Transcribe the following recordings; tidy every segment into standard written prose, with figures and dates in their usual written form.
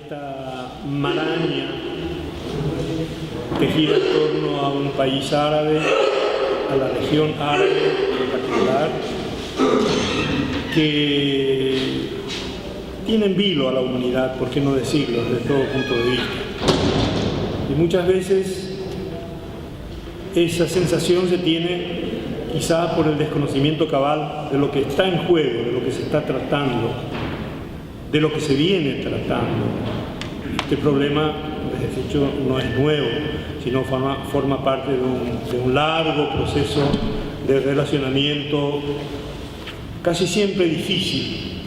esta maraña que gira en torno a un país árabe, a la región árabe en particular, que tiene en vilo a la humanidad, por qué no decirlo, desde todo punto de vista. Y muchas veces esa sensación se tiene quizás por el desconocimiento cabal de lo que está en juego, de lo que se está tratando, de lo que se viene tratando. Este problema, de hecho, no es nuevo, sino forma parte de un largo proceso de relacionamiento casi siempre difícil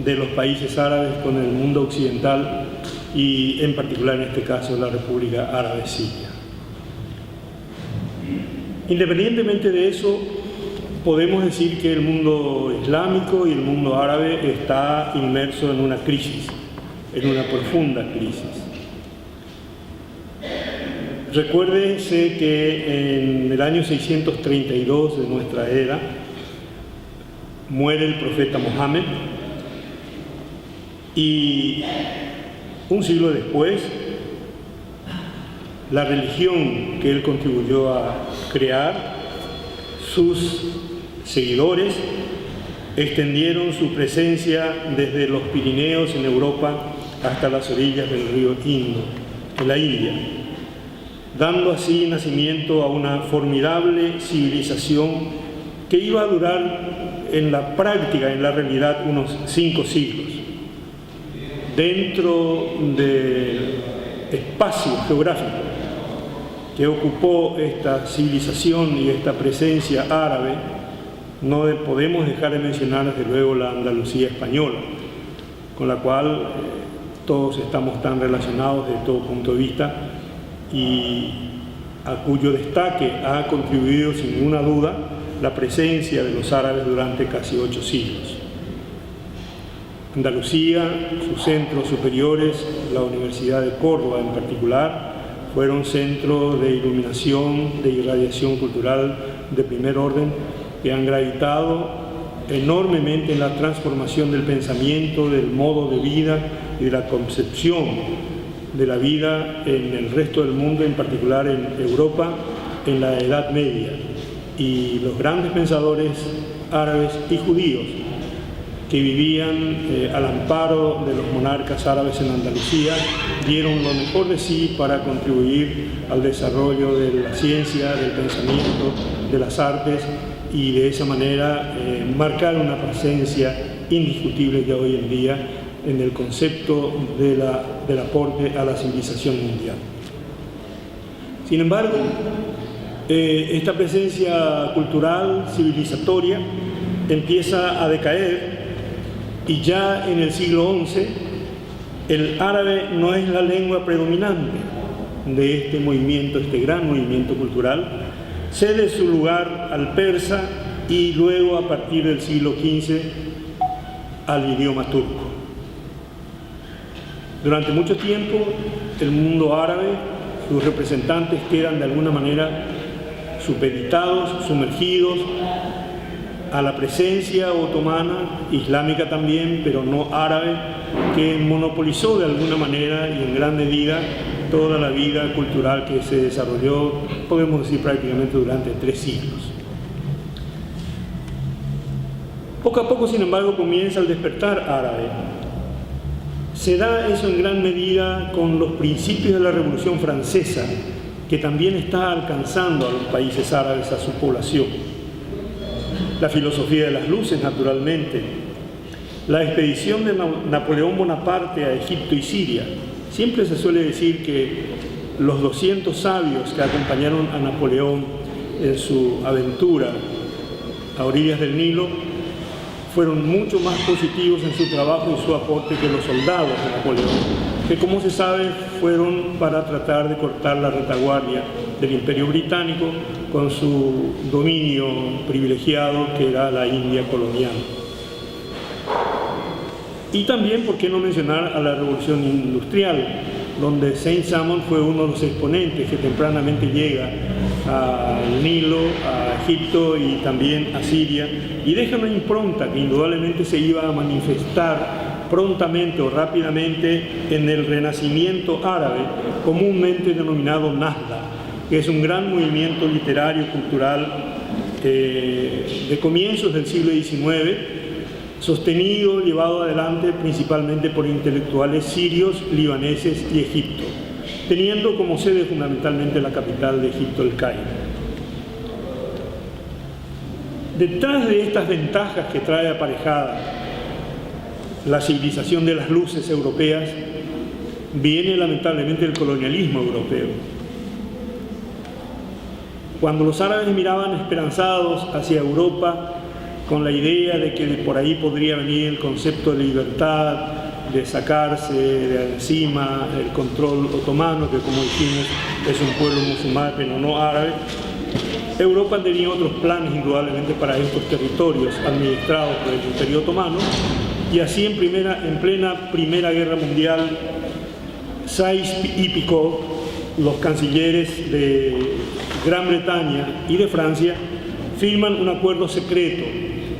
de los países árabes con el mundo occidental y en particular en este caso la República Árabe Siria. Independientemente de eso, podemos decir que el mundo islámico y el mundo árabe está inmerso en una crisis, en una profunda crisis. Recuérdese que en el año 632 de nuestra era muere el profeta Mohammed y un siglo después la religión que él contribuyó a crear, sus seguidores extendieron su presencia desde los Pirineos en Europa hasta las orillas del río Indo, en la India, dando así nacimiento a una formidable civilización que iba a durar en la práctica, en la realidad, unos 5 siglos. Dentro del espacio geográfico que ocupó esta civilización y esta presencia árabe, no podemos dejar de mencionar desde luego la Andalucía española, con la cual todos estamos tan relacionados desde todo punto de vista y a cuyo destaque ha contribuido sin ninguna duda la presencia de los árabes durante casi 8 siglos. Andalucía, sus centros superiores, la Universidad de Córdoba en particular, fueron centros de iluminación, de irradiación cultural de primer orden, que han gravitado enormemente en la transformación del pensamiento, del modo de vida y de la concepción de la vida en el resto del mundo, en particular en Europa, en la Edad Media. Y los grandes pensadores árabes y judíos que vivían al amparo de los monarcas árabes en Andalucía dieron lo mejor de sí para contribuir al desarrollo de la ciencia, del pensamiento, de las artes y de esa manera marcar una presencia indiscutible ya hoy en día en el concepto del aporte a la civilización mundial. Sin embargo, esta presencia cultural, civilizatoria, empieza a decaer y ya en el siglo XI el árabe no es la lengua predominante de este movimiento, este gran movimiento cultural, cede su lugar al persa y luego a partir del siglo XV al idioma turco. Durante mucho tiempo el mundo árabe, sus representantes quedan de alguna manera supeditados, sumergidos a la presencia otomana, islámica también, pero no árabe, que monopolizó de alguna manera y en gran medida toda la vida cultural que se desarrolló, podemos decir prácticamente durante 3 siglos. Poco a poco, sin embargo, comienza el despertar árabe. Se da eso en gran medida con los principios de la Revolución Francesa, que también está alcanzando a los países árabes, a su población. La filosofía de las luces, naturalmente, la expedición de Napoleón Bonaparte a Egipto y Siria. Siempre se suele decir que los 200 sabios que acompañaron a Napoleón en su aventura a orillas del Nilo fueron mucho más positivos en su trabajo y su aporte que los soldados de Napoleón, que como se sabe fueron para tratar de cortar la retaguardia del Imperio Británico con su dominio privilegiado que era la India colonial. Y también, ¿por qué no mencionar a la Revolución Industrial, donde Saint-Simon fue uno de los exponentes que tempranamente llega al Nilo, a Egipto y también a Siria, y deja una impronta que indudablemente se iba a manifestar prontamente o rápidamente en el Renacimiento árabe, comúnmente denominado Nahda, que es un gran movimiento literario cultural de comienzos del siglo XIX, sostenido, llevado adelante principalmente por intelectuales sirios, libaneses y Egipto, teniendo como sede fundamentalmente la capital de Egipto, el Cairo. Detrás de estas ventajas que trae aparejada la civilización de las luces europeas, viene lamentablemente el colonialismo europeo. Cuando los árabes miraban esperanzados hacia Europa con la idea de que por ahí podría venir el concepto de libertad, de sacarse de encima el control otomano, que como dijimos es un pueblo musulmán pero no árabe, Europa tenía otros planes indudablemente para estos territorios administrados por el Imperio Otomano, y así en plena Primera Guerra Mundial, Sykes y Picot, los cancilleres de Gran Bretaña y de Francia, firman un acuerdo secreto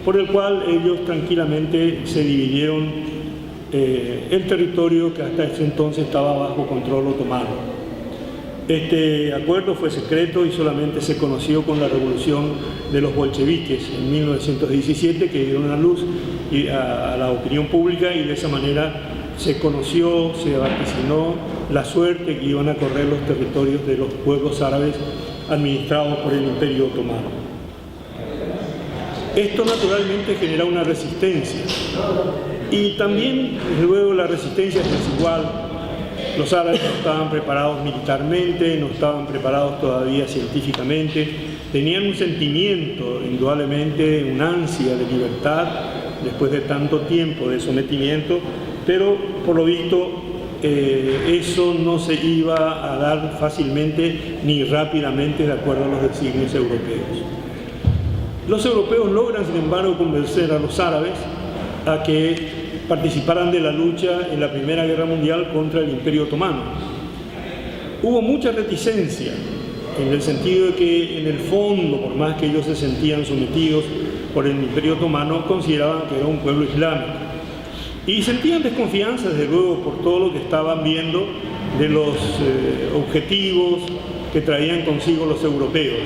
por el cual ellos tranquilamente se dividieron el territorio que hasta ese entonces estaba bajo control otomano. Este acuerdo fue secreto y solamente se conoció con la revolución de los bolcheviques en 1917, que dieron a luz a la opinión pública, y de esa manera se conoció, se vaticinó la suerte que iban a correr los territorios de los pueblos árabes administrados por el Imperio Otomano. Esto naturalmente genera una resistencia, y también luego la resistencia es desigual. Los árabes no estaban preparados militarmente, no estaban preparados todavía científicamente, tenían un sentimiento, indudablemente, una ansia de libertad después de tanto tiempo de sometimiento, pero por lo visto eso no se iba a dar fácilmente ni rápidamente de acuerdo a los designios europeos. Los europeos logran, sin embargo, convencer a los árabes a que participaran de la lucha en la Primera Guerra Mundial contra el Imperio Otomano. Hubo mucha reticencia, en el sentido de que en el fondo, por más que ellos se sentían sometidos por el Imperio Otomano, consideraban que era un pueblo islámico. Y sentían desconfianza, desde luego, por todo lo que estaban viendo de los objetivos que traían consigo los europeos.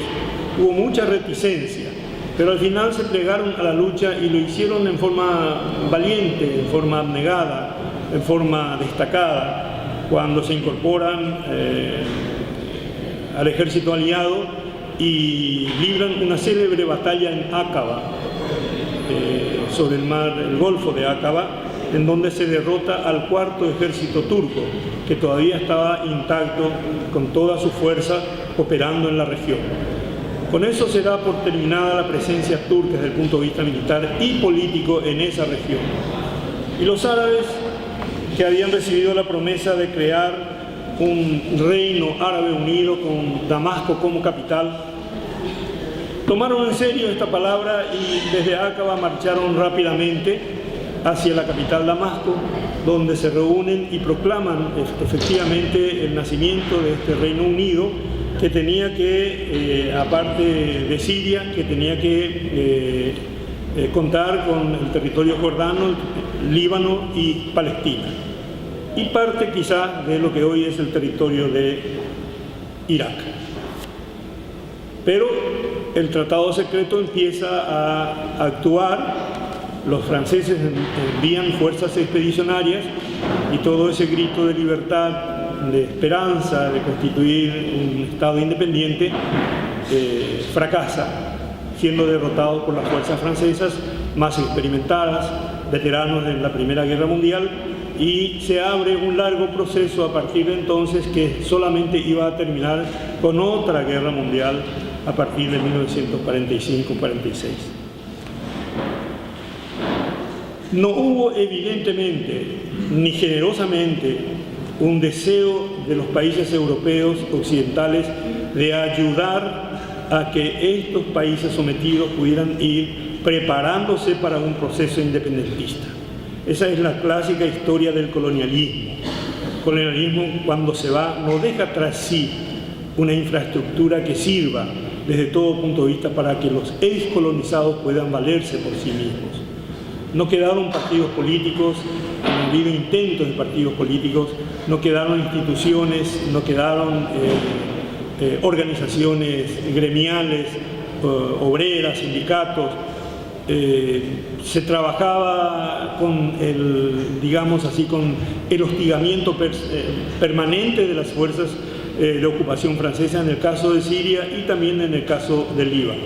Hubo mucha reticencia, pero al final se plegaron a la lucha y lo hicieron en forma valiente, en forma abnegada, en forma destacada, cuando se incorporan al ejército aliado y libran una célebre batalla en Aqaba, sobre el Golfo de Aqaba, en donde se derrota al cuarto ejército turco, que todavía estaba intacto con toda su fuerza operando en la región. Con eso se da por terminada la presencia turca desde el punto de vista militar y político en esa región. Y los árabes, que habían recibido la promesa de crear un reino árabe unido con Damasco como capital, tomaron en serio esta palabra y desde Aqaba marcharon rápidamente hacia la capital Damasco, donde se reúnen y proclaman efectivamente el nacimiento de este Reino Unido, que tenía que, aparte de Siria, que tenía que contar con el territorio jordano, Líbano y Palestina, y parte quizás de lo que hoy es el territorio de Irak. Pero el tratado secreto empieza a actuar, los franceses envían fuerzas expedicionarias y todo ese grito de libertad, de esperanza de constituir un Estado independiente, fracasa, siendo derrotado por las fuerzas francesas más experimentadas, veteranos de la Primera Guerra Mundial, y se abre un largo proceso a partir de entonces que solamente iba a terminar con otra guerra mundial a partir de 1945-46. No hubo evidentemente ni generosamente un deseo de los países europeos occidentales de ayudar a que estos países sometidos pudieran ir preparándose para un proceso independentista. Esa es la clásica historia del colonialismo. El colonialismo, cuando se va, no deja tras sí una infraestructura que sirva desde todo punto de vista para que los excolonizados puedan valerse por sí mismos. No quedaron partidos políticos en habido intentos de partidos políticos, no quedaron instituciones, no quedaron organizaciones gremiales, obreras, sindicatos. Se trabajaba con digamos así, con el hostigamiento permanente de las fuerzas de ocupación francesa en el caso de Siria y también en el caso del Líbano.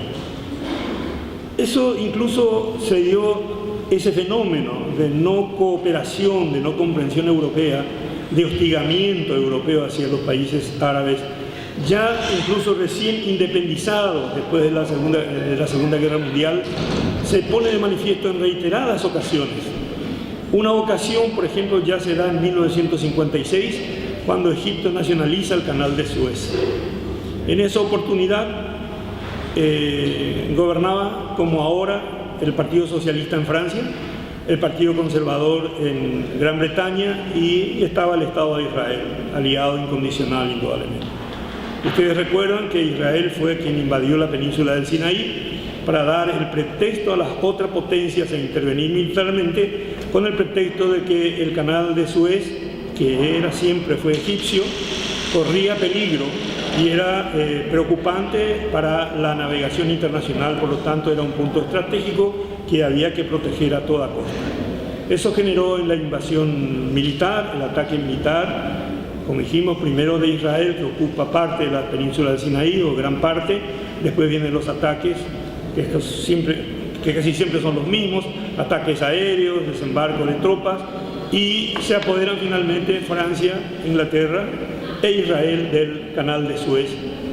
Eso incluso se dio, ese fenómeno de no cooperación, de no comprensión europea, de hostigamiento europeo hacia los países árabes, ya incluso recién independizados después de la Segunda Guerra Mundial, se pone de manifiesto en reiteradas ocasiones. Una ocasión, por ejemplo, ya se da en 1956, cuando Egipto nacionaliza el Canal de Suez. En esa oportunidad gobernaba, como ahora, el Partido Socialista en Francia, el Partido Conservador en Gran Bretaña y estaba el Estado de Israel, aliado incondicional indudablemente. Ustedes recuerdan que Israel fue quien invadió la península del Sinaí para dar el pretexto a las otras potencias a intervenir militarmente, con el pretexto de que el Canal de Suez, que siempre fue egipcio, corría peligro y era preocupante para la navegación internacional, por lo tanto era un punto estratégico que había que proteger a toda costa. Eso generó en la invasión militar, el ataque militar, como dijimos, primero de Israel, que ocupa parte de la península del Sinaí, o gran parte, después vienen los ataques, que casi siempre son los mismos, ataques aéreos, desembarco de tropas, y se apoderan finalmente Francia, Inglaterra e Israel del Canal de Suez,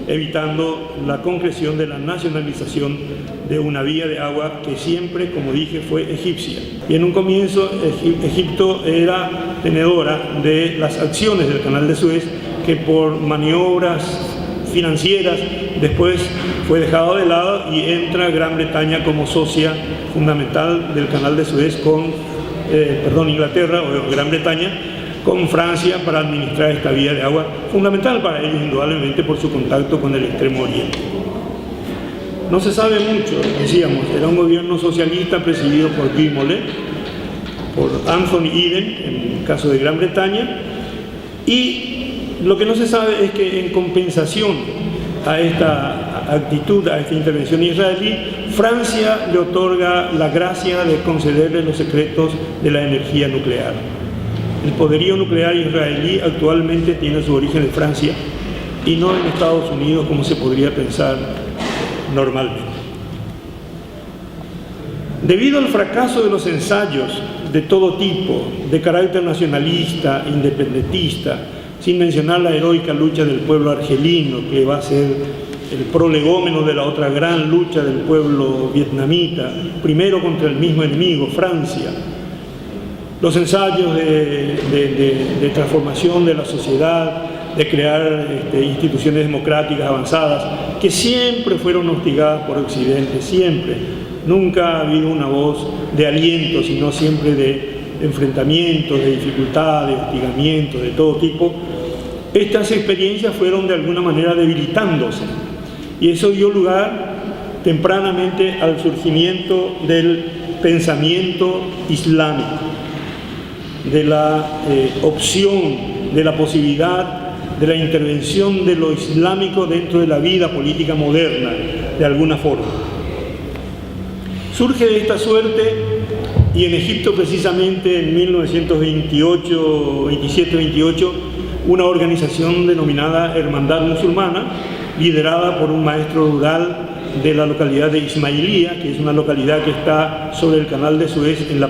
evitando la concreción de la nacionalización de una vía de agua que siempre, como dije, fue egipcia. Y en un comienzo Egipto era tenedora de las acciones del Canal de Suez, que por maniobras financieras después fue dejado de lado y entra Gran Bretaña como socia fundamental del Canal de Suez Inglaterra o Gran Bretaña con Francia para administrar esta vía de agua, fundamental para ellos indudablemente por su contacto con el Extremo Oriente. No se sabe mucho, decíamos, era un gobierno socialista presidido por Guy Mollet, por Anthony Eden en el caso de Gran Bretaña, y lo que no se sabe es que en compensación a esta actitud, a esta intervención israelí, Francia le otorga la gracia de concederle los secretos de la energía nuclear. El poderío nuclear israelí actualmente tiene su origen en Francia y no en Estados Unidos, como se podría pensar normalmente. Debido al fracaso de los ensayos de todo tipo, de carácter nacionalista, independentista, sin mencionar la heroica lucha del pueblo argelino, que va a ser el prolegómeno de la otra gran lucha del pueblo vietnamita, primero contra el mismo enemigo, Francia. Los ensayos de transformación de la sociedad, de crear instituciones democráticas avanzadas, que siempre fueron hostigadas por Occidente, siempre. Nunca ha habido una voz de aliento, sino siempre de enfrentamientos, de dificultades, de hostigamientos, de todo tipo. Estas experiencias fueron de alguna manera debilitándose y eso dio lugar tempranamente al surgimiento del pensamiento islámico, de la opción, de la posibilidad de la intervención de lo islámico dentro de la vida política moderna, de alguna forma. Surge de esta suerte y en Egipto precisamente en 1927-28 una organización denominada Hermandad Musulmana, liderada por un maestro rural de la localidad de Ismailía, que es una localidad que está sobre el Canal de Suez en la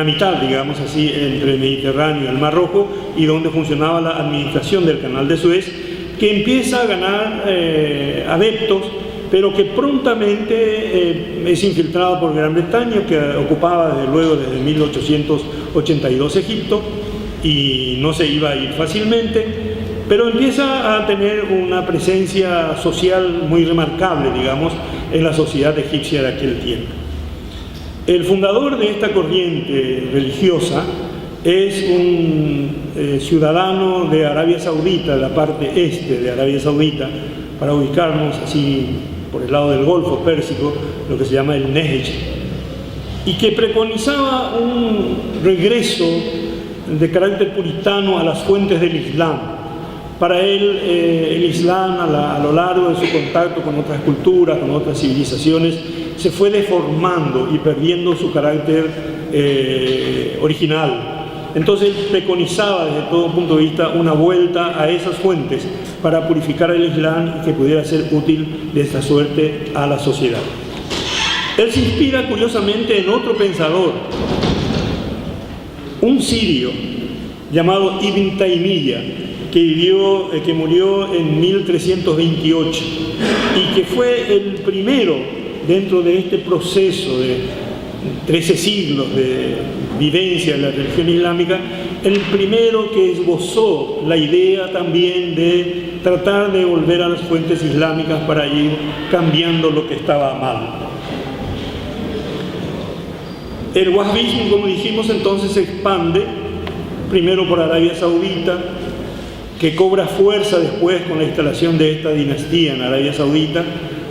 mitad, digamos así, entre el Mediterráneo y el Mar Rojo, y donde funcionaba la administración del Canal de Suez, que empieza a ganar adeptos, pero que prontamente es infiltrada por Gran Bretaña, que ocupaba desde 1882 Egipto, y no se iba a ir fácilmente, pero empieza a tener una presencia social muy remarcable, digamos, en la sociedad egipcia de aquel tiempo. El fundador de esta corriente religiosa es un ciudadano de Arabia Saudita, de la parte este de Arabia Saudita, para ubicarnos así por el lado del Golfo Pérsico, lo que se llama el Nejd. y que preconizaba un regreso de carácter puritano a las fuentes del Islam. Para él, el Islam, a lo largo de su contacto con otras culturas, con otras civilizaciones, se fue deformando y perdiendo su carácter original. Entonces él preconizaba desde todo punto de vista una vuelta a esas fuentes para purificar el Islam y que pudiera ser útil de esta suerte a la sociedad. Él se inspira curiosamente en otro pensador, un sirio llamado Ibn Taymiyyah, que murió en 1328 y que fue el primero dentro de este proceso de 13 siglos de vivencia de la religión islámica, el primero que esbozó la idea también de tratar de volver a las fuentes islámicas para ir cambiando lo que estaba mal. El wahhabismo, como dijimos, entonces se expande primero por Arabia Saudita, que cobra fuerza después con la instalación de esta dinastía en Arabia Saudita,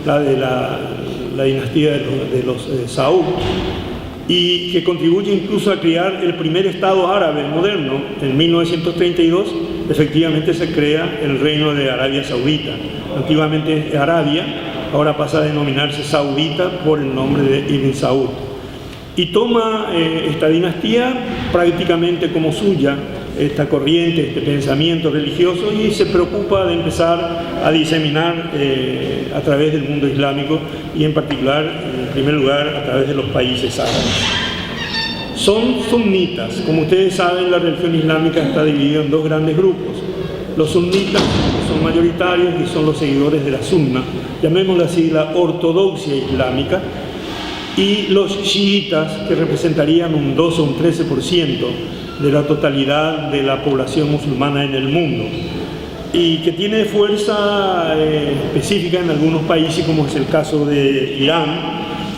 la dinastía de los Saud, y que contribuye incluso a crear el primer Estado árabe moderno. En 1932 efectivamente se crea el reino de Arabia Saudita. Antiguamente Arabia, ahora pasa a denominarse Saudita por el nombre de Ibn Saud. Y toma esta dinastía prácticamente como suya, esta corriente, este pensamiento religioso, y se preocupa de empezar a diseminar a través del mundo islámico y en particular, en primer lugar, a través de los países árabes. Son sunitas. Como ustedes saben, la religión islámica está dividida en dos grandes grupos. Los sunitas, que son mayoritarios y son los seguidores de la sunna, llamémosla así, la ortodoxia islámica, y los chiitas, que representarían un 2 o un 13% de la totalidad de la población musulmana en el mundo, y que tiene fuerza específica en algunos países, como es el caso de Irán,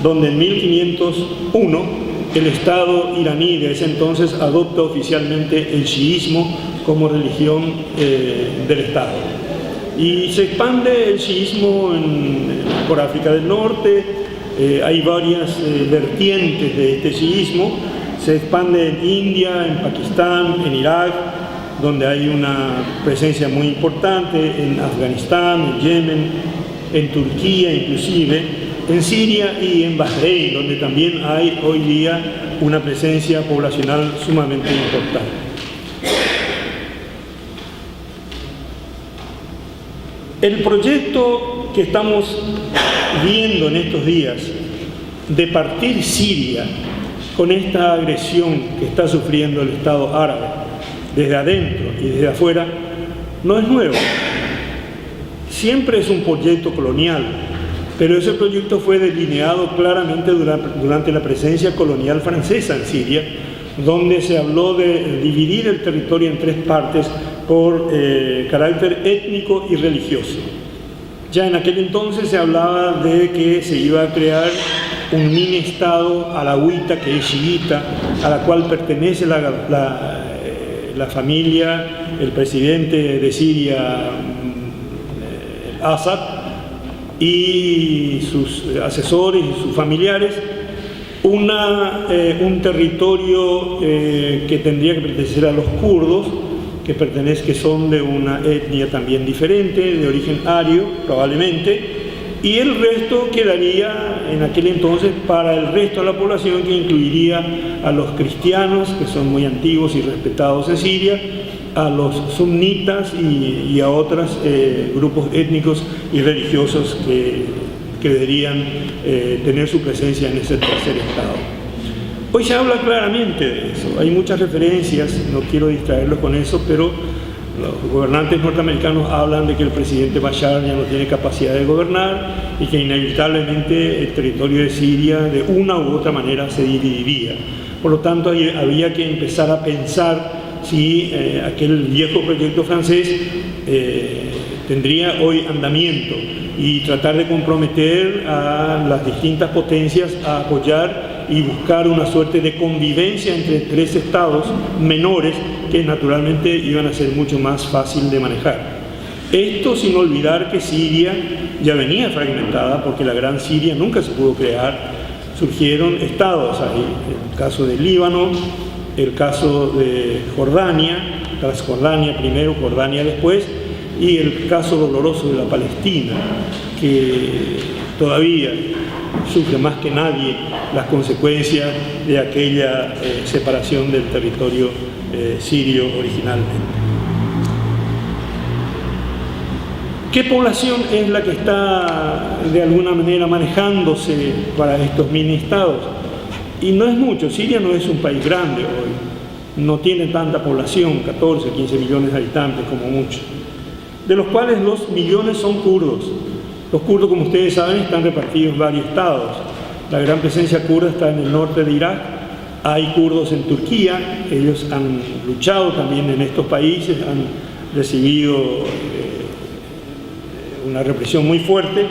donde en 1501 el Estado iraní de ese entonces adopta oficialmente el chiismo como religión del Estado. Y se expande el chiismo por África del Norte. Hay varias vertientes de este chiismo. Se expande en India, en Pakistán, en Irak, donde hay una presencia muy importante, en Afganistán, en Yemen, en Turquía inclusive, en Siria y en Bahrein, donde también hay hoy día una presencia poblacional sumamente importante. El proyecto que estamos viendo en estos días de partir Siria con esta agresión que está sufriendo el Estado árabe desde adentro y desde afuera no es nuevo. Siempre es un proyecto colonial, pero ese proyecto fue delineado claramente durante la presencia colonial francesa en Siria, donde se habló de dividir el territorio en tres partes por carácter étnico y religioso. Ya en aquel entonces se hablaba de que se iba a crear un mini estado alauita, que es chiita, a la cual pertenece la familia, el presidente de Siria, Assad, y sus asesores y sus familiares, un territorio que tendría que pertenecer a los kurdos, que son de una etnia también diferente, de origen ario probablemente, y el resto quedaría en aquel entonces para el resto de la población, que incluiría a los cristianos, que son muy antiguos y respetados en Siria, a los sunitas y a otros grupos étnicos y religiosos que deberían tener su presencia en ese tercer estado. Hoy se habla claramente de eso, hay muchas referencias, no quiero distraerlos con eso, pero los gobernantes norteamericanos hablan de que el presidente Bashar ya no tiene capacidad de gobernar y que inevitablemente el territorio de Siria de una u otra manera se dividiría. Por lo tanto, había que empezar a pensar si aquel viejo proyecto francés tendría hoy andamiento y tratar de comprometer a las distintas potencias a apoyar y buscar una suerte de convivencia entre tres estados menores que naturalmente iban a ser mucho más fácil de manejar. Esto sin olvidar que Siria ya venía fragmentada, porque la Gran Siria nunca se pudo crear, surgieron estados ahí, el caso de Líbano, el caso de Jordania, Transjordania primero, Jordania después, y el caso doloroso de la Palestina, que todavía sufre más que nadie las consecuencias de aquella separación del territorio sirio originalmente. ¿Qué población es la que está de alguna manera manejándose para estos mini-estados? Y no es mucho. Siria no es un país grande hoy, no tiene tanta población, 14, 15 millones de habitantes como mucho, de los cuales 2 millones son kurdos. Los kurdos, como ustedes saben, están repartidos en varios estados. La gran presencia kurda está en el norte de Irak, hay kurdos en Turquía, ellos han luchado también en estos países, han recibido una represión muy fuerte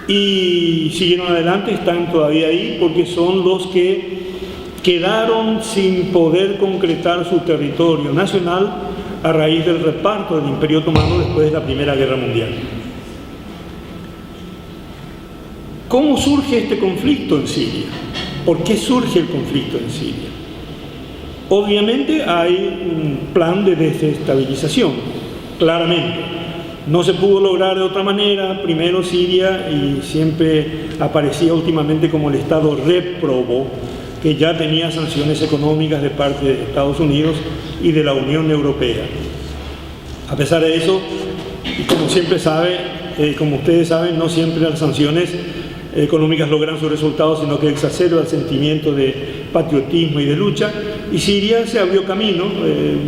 y siguieron adelante, están todavía ahí porque son los que quedaron sin poder concretar su territorio nacional a raíz del reparto del Imperio Otomano después de la Primera Guerra Mundial. ¿Cómo surge este conflicto en Siria? ¿Por qué surge el conflicto en Siria? Obviamente hay un plan de desestabilización, claramente. No se pudo lograr de otra manera. Primero Siria, y siempre aparecía últimamente como el Estado réprobo, que ya tenía sanciones económicas de parte de Estados Unidos y de la Unión Europea. A pesar de eso, y como siempre como ustedes saben, no siempre las sanciones económicas logran sus resultados, sino que exacerba el sentimiento de patriotismo y de lucha, y Siria se abrió camino,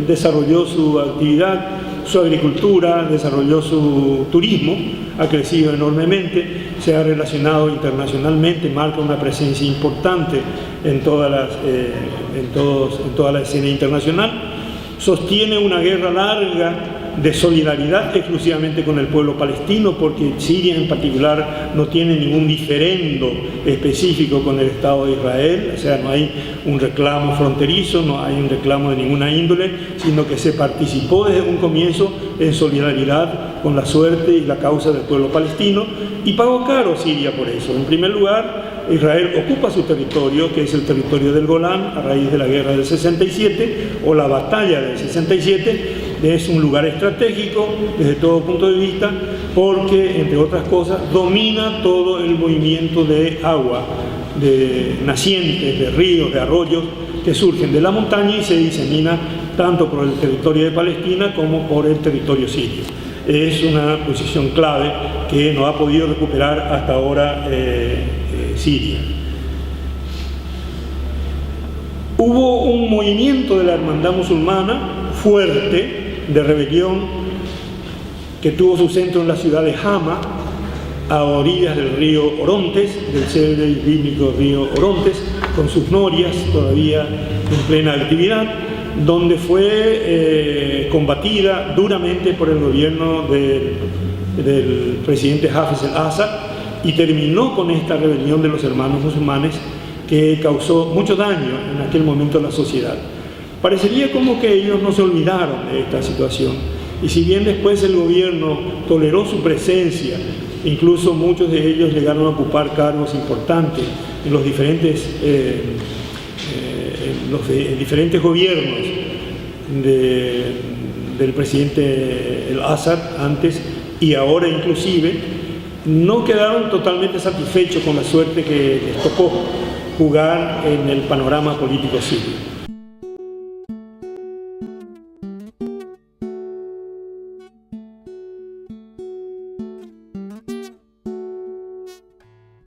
desarrolló su actividad, su agricultura, desarrolló su turismo, ha crecido enormemente, se ha relacionado internacionalmente, marca una presencia importante en toda la escena internacional, sostiene una guerra larga de solidaridad exclusivamente con el pueblo palestino, porque Siria en particular no tiene ningún diferendo específico con el Estado de Israel, o sea, no hay un reclamo fronterizo, no hay un reclamo de ninguna índole, sino que se participó desde un comienzo en solidaridad con la suerte y la causa del pueblo palestino, y pagó caro Siria por eso. En primer lugar, Israel ocupa su territorio, que es el territorio del Golán, a raíz de la guerra del 67 o la batalla del 67, es un lugar estratégico desde todo punto de vista porque, entre otras cosas, domina todo el movimiento de agua, de nacientes, de ríos, de arroyos que surgen de la montaña y se disemina tanto por el territorio de Palestina como por el territorio sirio. Es una posición clave que no ha podido recuperar hasta ahora Siria. Hubo un movimiento de la hermandad musulmana fuerte de rebelión que tuvo su centro en la ciudad de Hama, a orillas del río Orontes, del célebre y bíblico río Orontes, con sus norias todavía en plena actividad, donde fue combatida duramente por el gobierno del presidente Hafez al-Assad, y terminó con esta rebelión de los hermanos musulmanes que causó mucho daño en aquel momento a la sociedad. Parecería como que ellos no se olvidaron de esta situación, y si bien después el gobierno toleró su presencia, incluso muchos de ellos llegaron a ocupar cargos importantes en los diferentes gobiernos del presidente el-Assad antes y ahora inclusive, no quedaron totalmente satisfechos con la suerte que les tocó jugar en el panorama político sirio.